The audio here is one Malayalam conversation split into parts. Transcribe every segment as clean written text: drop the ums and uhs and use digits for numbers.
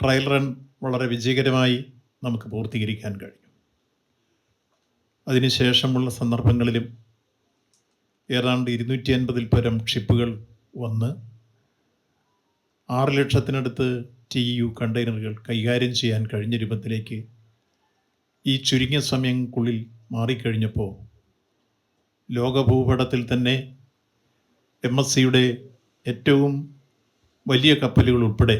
ട്രയൽ റൺ വളരെ വിജയകരമായി നമുക്ക് പൂർത്തീകരിക്കാൻ കഴിഞ്ഞു. അതിനുശേഷമുള്ള സന്ദർഭങ്ങളിലും ഏതാണ്ട് 250-ൽ പരം ഷിപ്പുകൾ വന്ന് 6 ലക്ഷത്തിനടുത്ത് TEU കണ്ടെയ്നറുകൾ കൈകാര്യം ചെയ്യാൻ കഴിഞ്ഞ രൂപത്തിലേക്ക് ഈ ചുരുങ്ങിയ സമയങ്ങൾക്കുള്ളിൽ മാറിക്കഴിഞ്ഞപ്പോൾ ലോകഭൂപടത്തിൽ തന്നെ MSCയുടെ ഏറ്റവും വലിയ കപ്പലുകൾ ഉൾപ്പെടെ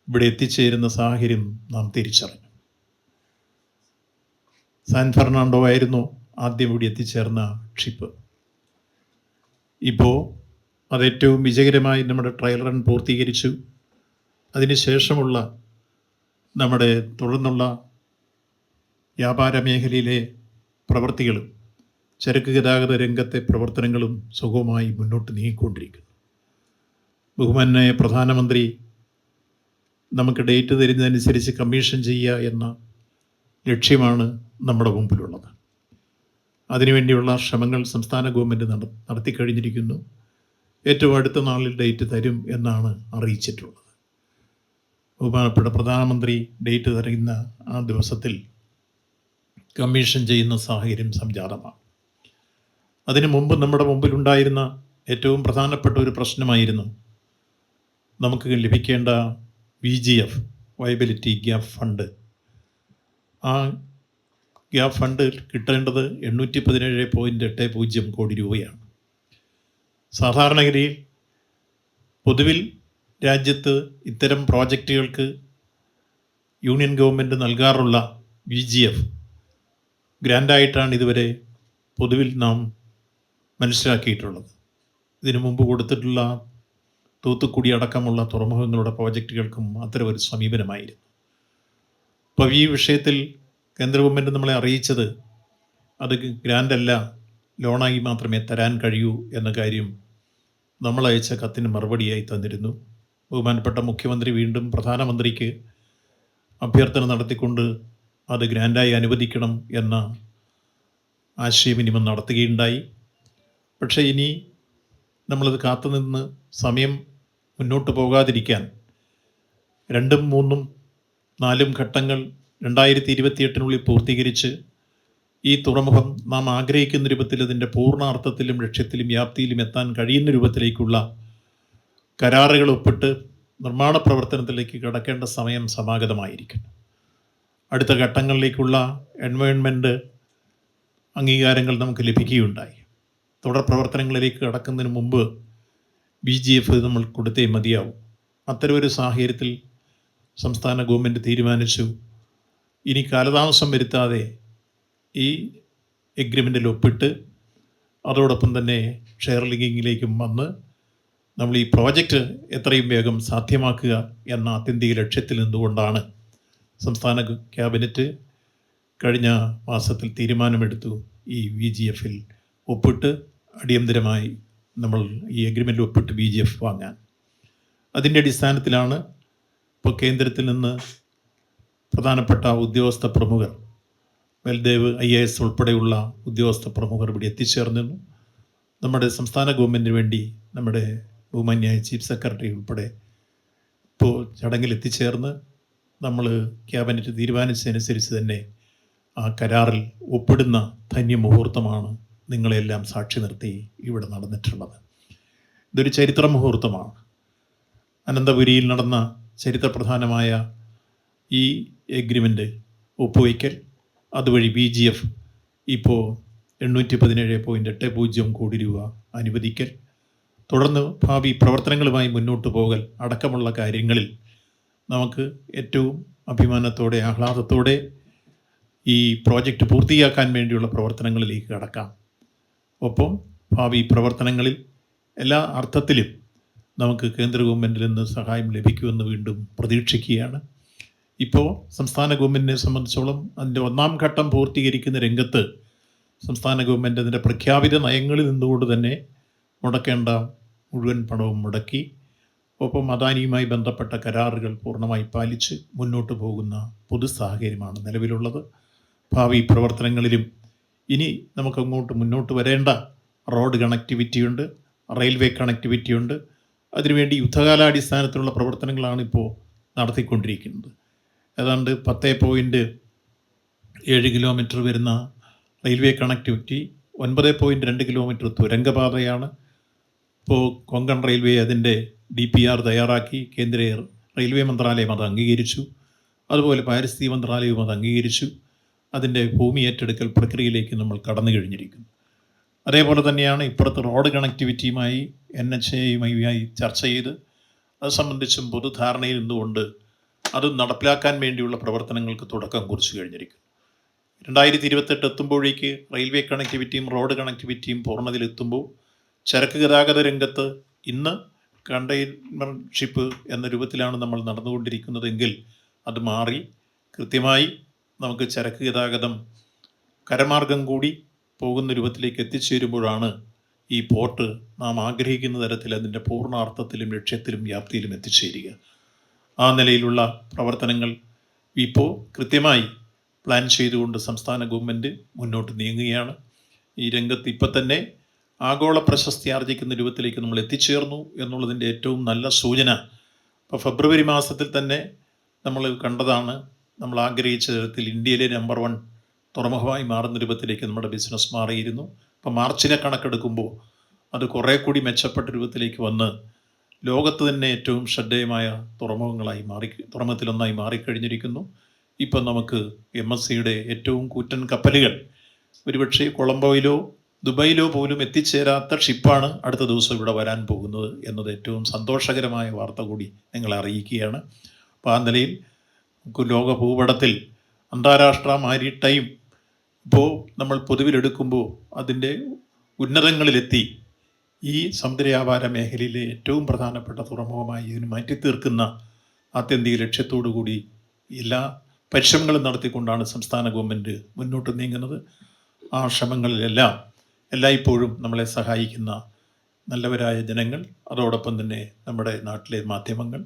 ഇവിടെ എത്തിച്ചേരുന്ന സാഹചര്യം നാം തിരിച്ചറിഞ്ഞു. സാൻ ഫെർണാണ്ടോ ആയിരുന്നു ആദ്യം ഇവിടെ എത്തിച്ചേർന്ന ഷിപ്പ്. ഇപ്പോൾ അത് ഏറ്റവും വിജയകരമായി നമ്മുടെ ട്രയൽ റൺ പൂർത്തീകരിച്ചു. അതിനുശേഷമുള്ള നമ്മുടെ തുടർന്നുള്ള വ്യാപാര മേഖലയിലെ പ്രവൃത്തികളും ചരക്ക് ഗതാഗത രംഗത്തെ പ്രവർത്തനങ്ങളും സുഗമമായി മുന്നോട്ട് നീങ്ങിക്കൊണ്ടിരിക്കുന്നു. ബഹുമാന്യനായ പ്രധാനമന്ത്രി നമുക്ക് ഡേറ്റ് തരുന്നതനുസരിച്ച് കമ്മീഷൻ ചെയ്യുക എന്ന ലക്ഷ്യമാണ് നമ്മുടെ മുമ്പിലുള്ളത്. അതിനുവേണ്ടിയുള്ള ശ്രമങ്ങൾ സംസ്ഥാന ഗവൺമെൻറ് നടത്തിക്കഴിഞ്ഞിരിക്കുന്നു. ഏറ്റവും അടുത്ത നാളിൽ ഡേറ്റ് തരും എന്നാണ് അറിയിച്ചിട്ടുള്ളത്. ബഹുമാനപ്പെട്ട പ്രധാനമന്ത്രി ഡേറ്റ് തരുന്ന ആ ദിവസത്തിൽ കമ്മീഷൻ ചെയ്യുന്ന സാഹചര്യം സംജാതമാണ്. അതിനു മുമ്പ് നമ്മുടെ മുമ്പിലുണ്ടായിരുന്ന ഏറ്റവും പ്രധാനപ്പെട്ട ഒരു പ്രശ്നമായിരുന്നു നമുക്ക് ലഭിക്കേണ്ട VGF വയബിലിറ്റി ഗ്യാപ്പ് ഫണ്ട്. ആ ഗ്യാപ്പ് ഫണ്ട് കിട്ടേണ്ടത് 817.80 കോടി രൂപയാണ്. സാധാരണഗതിയിൽ പൊതുവിൽ രാജ്യത്ത് ഇത്തരം പ്രോജക്റ്റുകൾക്ക് യൂണിയൻ ഗവൺമെൻറ് നൽകാറുള്ള VGF ഗ്രാൻഡായിട്ടാണ് ഇതുവരെ പൊതുവിൽ നാം മനസ്സിലാക്കിയിട്ടുള്ളത്. ഇതിനു മുമ്പ് കൊടുത്തിട്ടുള്ള തൂത്തുക്കുടി അടക്കമുള്ള തുറമുഖങ്ങളുടെ പ്രോജക്റ്റുകൾക്കും അത്തരം ഒരു സമീപനമായിരുന്നു. അപ്പോൾ ഈ വിഷയത്തിൽ കേന്ദ്ര ഗവൺമെൻറ് നമ്മളെ അറിയിച്ചത് അത് ഗ്രാൻഡല്ല, ലോണായി മാത്രമേ തരാൻ കഴിയൂ എന്ന കാര്യം നമ്മൾ അയച്ച കത്തിന് മറുപടിയായി തന്നിരുന്നു. ബഹുമാനപ്പെട്ട മുഖ്യമന്ത്രി വീണ്ടും പ്രധാനമന്ത്രിക്ക് അഭ്യർത്ഥന നടത്തിക്കൊണ്ട് അത് ഗ്രാൻഡായി അനുവദിക്കണം എന്ന ആശയവിനിമയം നടത്തുകയുണ്ടായി. പക്ഷേ ഇനി നമ്മളത് കാത്തുനിന്ന് സമയം മുന്നോട്ട് പോകാതിരിക്കാൻ 2, 3, 4 ഘട്ടങ്ങൾ 2028 പൂർത്തീകരിച്ച് ഈ തുറമുഖം നാം ആഗ്രഹിക്കുന്ന രൂപത്തിൽ അതിൻ്റെ പൂർണ്ണാർത്ഥത്തിലും ലക്ഷ്യത്തിലും വ്യാപ്തിയിലും എത്താൻ കഴിയുന്ന രൂപത്തിലേക്കുള്ള കരാറുകൾ ഒപ്പിട്ട് നിർമ്മാണ പ്രവർത്തനത്തിലേക്ക് കടക്കേണ്ട സമയം സമാഗതമായിരിക്കുന്നു. അടുത്ത ഘട്ടങ്ങളിലേക്കുള്ള എൻവയോൺമെൻറ്റ് അംഗീകാരങ്ങൾ നമുക്ക് ലഭിക്കുകയുണ്ടായി. തുടർ പ്രവർത്തനങ്ങളിലേക്ക് കടക്കുന്നതിന് മുമ്പ് VGF നമ്മൾ കൊടുത്തേ മതിയാവും. അത്തരമൊരു സാഹചര്യത്തിൽ സംസ്ഥാന ഗവൺമെൻറ് തീരുമാനിച്ചു ഇനി കാലതാമസം വരുത്താതെ ഈ എഗ്രിമെൻറ്റിൽ ഒപ്പിട്ട് അതോടൊപ്പം തന്നെ ഷെയർ ലിങ്കിങ്ങിലേക്കും വന്ന് നമ്മൾ ഈ പ്രോജക്റ്റ് എത്രയും വേഗം സാധ്യമാക്കുക എന്ന ആത്യന്തിക ലക്ഷ്യത്തിൽ നിന്നുകൊണ്ടാണ് സംസ്ഥാന ക്യാബിനറ്റ് കഴിഞ്ഞ മാസത്തിൽ തീരുമാനമെടുത്തു ഈ VGFൽ ഒപ്പിട്ട് അടിയന്തരമായി നമ്മൾ ഈ എഗ്രിമെൻ്റ് ഒപ്പിട്ട് VGF വാങ്ങാൻ. അതിൻ്റെ അടിസ്ഥാനത്തിലാണ് ഇപ്പോൾ കേന്ദ്രത്തിൽ നിന്ന് പ്രധാനപ്പെട്ട ഉദ്യോഗസ്ഥ പ്രമുഖർ, ബൽദേവ് IAS ഉൾപ്പെടെയുള്ള ഉദ്യോഗസ്ഥ പ്രമുഖർ ഇവിടെ എത്തിച്ചേർന്നിരുന്നു. നമ്മുടെ സംസ്ഥാന ഗവൺമെൻറ്റിന് വേണ്ടി നമ്മുടെ ബഹുമാന്യായ ചീഫ് സെക്രട്ടറി ഉൾപ്പെടെ ഇപ്പോൾ ചടങ്ങിൽ എത്തിച്ചേർന്ന് നമ്മൾ ക്യാബിനറ്റ് തീരുമാനിച്ചതനുസരിച്ച് തന്നെ ആ കരാറിൽ ഒപ്പിടുന്ന ധന്യമുഹൂർത്തമാണ് നിങ്ങളെല്ലാം സാക്ഷി നിർത്തി ഇവിടെ നടന്നിട്ടുള്ളത്. ഇതൊരു ചരിത്ര മുഹൂർത്തമാണ്. അനന്തപുരിയിൽ നടന്ന ചരിത്രപ്രധാനമായ ഈ എഗ്രിമെൻ്റ് ഒപ്പുവയ്ക്കൽ, അതുവഴി VGF ഇപ്പോൾ 817.80 കോടി രൂപ അനുവദിക്കൽ, തുടർന്ന് ഭാവി പ്രവർത്തനങ്ങളുമായി മുന്നോട്ട് പോകൽ അടക്കമുള്ള കാര്യങ്ങളിൽ നമുക്ക് ഏറ്റവും അഭിമാനത്തോടെ ആഹ്ലാദത്തോടെ ഈ പ്രോജക്റ്റ് പൂർത്തിയാക്കാൻ വേണ്ടിയുള്ള പ്രവർത്തനങ്ങളിലേക്ക് കടക്കാം. ഒപ്പം ഭാവി പ്രവർത്തനങ്ങളിൽ എല്ലാ അർത്ഥത്തിലും നമുക്ക് കേന്ദ്ര ഗവൺമെൻറ്റിൽ നിന്ന് സഹായം ലഭിക്കുമെന്ന് വീണ്ടും പ്രതീക്ഷിക്കുകയാണ്. ഇപ്പോൾ സംസ്ഥാന ഗവൺമെൻറ്റിനെ സംബന്ധിച്ചോളം അതിൻ്റെ 1ാം ഘട്ടം പൂർത്തീകരിക്കുന്ന രംഗത്ത് സംസ്ഥാന ഗവൺമെൻറ് അതിൻ്റെ പ്രഖ്യാപിത നയങ്ങളിൽ നിന്നുകൊണ്ട് തന്നെ മുടക്കേണ്ട മുഴുവൻ പണവും മുടക്കി, ഒപ്പം അദാനിയുമായി ബന്ധപ്പെട്ട കരാറുകൾ പൂർണ്ണമായി പാലിച്ച് മുന്നോട്ട് പോകുന്ന പൊതു സാഹചര്യമാണ് നിലവിലുള്ളത്. ഭാവി പ്രവർത്തനങ്ങളിലും ഇനി നമുക്കങ്ങോട്ട് മുന്നോട്ട് വരേണ്ട റോഡ് കണക്ടിവിറ്റിയുണ്ട്, റെയിൽവേ കണക്ടിവിറ്റിയുണ്ട്. അതിനുവേണ്ടി യുദ്ധകാലാടിസ്ഥാനത്തിലുള്ള പ്രവർത്തനങ്ങളാണ് ഇപ്പോൾ നടത്തിക്കൊണ്ടിരിക്കുന്നത്. ഏതാണ്ട് 10.7 കിലോമീറ്റർ വരുന്ന റെയിൽവേ കണക്ടിവിറ്റി, 9.2 കിലോമീറ്റർ തുരങ്കപാതയാണ്. ഇപ്പോൾ കൊങ്കൺ റെയിൽവേ അതിൻ്റെ DPR തയ്യാറാക്കി, കേന്ദ്ര റെയിൽവേ മന്ത്രാലയം അത് അംഗീകരിച്ചു. അതുപോലെ പാരിസ്ഥിതിക മന്ത്രാലയവും അത് അംഗീകരിച്ചു. അതിൻ്റെ ഭൂമി ഏറ്റെടുക്കൽ പ്രക്രിയയിലേക്ക് നമ്മൾ കടന്നു കഴിഞ്ഞിരിക്കുന്നു. അതേപോലെ തന്നെയാണ് ഇപ്പുറത്ത് റോഡ് കണക്ടിവിറ്റിയുമായി NHAയുമായി ചർച്ച ചെയ്ത് അത് സംബന്ധിച്ചും പൊതുധാരണയിൽ നിന്നുകൊണ്ട് അത് നടപ്പിലാക്കാൻ വേണ്ടിയുള്ള പ്രവർത്തനങ്ങൾക്ക് തുടക്കം കുറിച്ച് കഴിഞ്ഞിരിക്കുന്നു. 2028 എത്തുമ്പോഴേക്ക് റെയിൽവേ കണക്ടിവിറ്റിയും റോഡ് കണക്ടിവിറ്റിയും പൂർണ്ണതയിലെത്തുമ്പോൾ ചരക്ക് ഗതാഗത രംഗത്ത് ഇന്ന് കണ്ടെയ്നർഷിപ്പ് എന്ന രൂപത്തിലാണ് നമ്മൾ നടന്നുകൊണ്ടിരിക്കുന്നതെങ്കിൽ അത് മാറി കൃത്യമായി നമുക്ക് ചരക്ക് ഗതാഗതം കരമാർഗം കൂടി പോകുന്ന രൂപത്തിലേക്ക് എത്തിച്ചേരുമ്പോഴാണ് ഈ പോർട്ട് നാം ആഗ്രഹിക്കുന്ന തരത്തിൽ അതിൻ്റെ പൂർണ്ണ അർത്ഥത്തിലും ലക്ഷ്യത്തിലും വ്യാപ്തിയിലും എത്തിച്ചേരുക. ആ നിലയിലുള്ള പ്രവർത്തനങ്ങൾ ഇപ്പോൾ കൃത്യമായി പ്ലാൻ ചെയ്തുകൊണ്ട് സംസ്ഥാന ഗവൺമെൻറ് മുന്നോട്ട് നീങ്ങുകയാണ്. ഈ രംഗത്ത് ഇപ്പം തന്നെ ആഗോള പ്രശസ്തി ആർജിക്കുന്ന രൂപത്തിലേക്ക് നമ്മൾ എത്തിച്ചേർന്നു എന്നുള്ളതിൻ്റെ ഏറ്റവും നല്ല സൂചന ഇപ്പോൾ ഫെബ്രുവരി മാസത്തിൽ തന്നെ നമ്മൾ കണ്ടതാണ്. നമ്മൾ ആഗ്രഹിച്ച തരത്തിൽ ഇന്ത്യയിലെ നമ്പർ 1 തുറമുഖമായി മാറുന്ന രൂപത്തിലേക്ക് നമ്മുടെ ബിസിനസ് മാറിയിരുന്നു. ഇപ്പോൾ മാർച്ചിലെ കണക്കെടുക്കുമ്പോൾ അത് കുറേ കൂടി മെച്ചപ്പെട്ട രൂപത്തിലേക്ക് വന്ന് ലോകത്ത് തന്നെ ഏറ്റവും ശ്രദ്ധേയമായ തുറമുഖത്തിലൊന്നായി മാറിക്കഴിഞ്ഞിരിക്കുന്നു. ഇപ്പം നമുക്ക് MSCയുടെ ഏറ്റവും കൂറ്റൻ കപ്പലുകൾ ഒരുപക്ഷെ കൊളംബോയിലോ ദുബൈയിലോ പോലും എത്തിച്ചേരാത്ത ഷിപ്പാണ് അടുത്ത ദിവസം ഇവിടെ വരാൻ പോകുന്നത് എന്നത് ഏറ്റവും സന്തോഷകരമായ വാർത്ത കൂടി നിങ്ങളെ അറിയിക്കുകയാണ്. അപ്പോൾ ആ നിലയിൽ ലോക ഭൂപടത്തിൽ അന്താരാഷ്ട്ര മാരിടൈം ഇപ്പോൾ നമ്മൾ പൊതുവിലെടുക്കുമ്പോൾ അതിൻ്റെ ഉന്നതങ്ങളിലെത്തി ഈ സമുദ്രവ്യാപാര മേഖലയിലെ ഏറ്റവും പ്രധാനപ്പെട്ട തുറമുഖമായി ഇതിന് മാറ്റിത്തീർക്കുന്ന ആത്യന്തിക ലക്ഷ്യത്തോടു കൂടി എല്ലാ പരിശ്രമങ്ങളും നടത്തിക്കൊണ്ടാണ് സംസ്ഥാന ഗവൺമെൻറ് മുന്നോട്ട് നീങ്ങുന്നത്. ആ ശ്രമങ്ങളിലെല്ലാം എല്ലായ്പ്പോഴും നമ്മളെ സഹായിക്കുന്ന നല്ലവരായ ജനങ്ങൾ, അതോടൊപ്പം തന്നെ നമ്മുടെ നാട്ടിലെ മാധ്യമങ്ങൾ,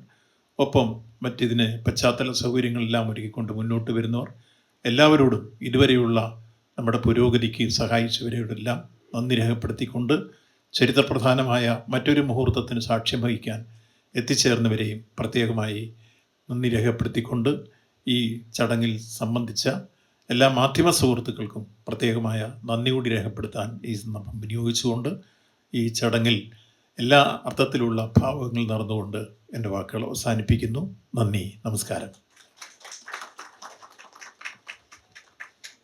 ഒപ്പം മറ്റിതിന് പശ്ചാത്തല സൗകര്യങ്ങളെല്ലാം ഒരുക്കിക്കൊണ്ട് മുന്നോട്ട് വരുന്നവർ എല്ലാവരോടും ഇതുവരെയുള്ള നമ്മുടെ പുരോഗതിക്ക് സഹായിച്ചവരോടെല്ലാം നന്ദി രേഖപ്പെടുത്തിക്കൊണ്ട് ചരിത്രപ്രധാനമായ മറ്റൊരു മുഹൂർത്തത്തിന് സാക്ഷ്യം വഹിക്കാൻ എത്തിച്ചേർന്നവരെയും പ്രത്യേകമായി നന്ദി രേഖപ്പെടുത്തിക്കൊണ്ട് ഈ ചടങ്ങിൽ സംബന്ധിച്ച എല്ലാ മാധ്യമ സുഹൃത്തുക്കൾക്കും പ്രത്യേകമായ നന്ദി കൂടി രേഖപ്പെടുത്താൻ ഈ സന്ദർഭം വിനിയോഗിച്ചുകൊണ്ട് ഈ ചടങ്ങിൽ എല്ലാ അർത്ഥത്തിലുള്ള ഭാവങ്ങൾ നടന്നുകൊണ്ട് എൻ്റെ വാക്കുകൾ അവസാനിപ്പിക്കുന്നു. നന്ദി, നമസ്കാരം.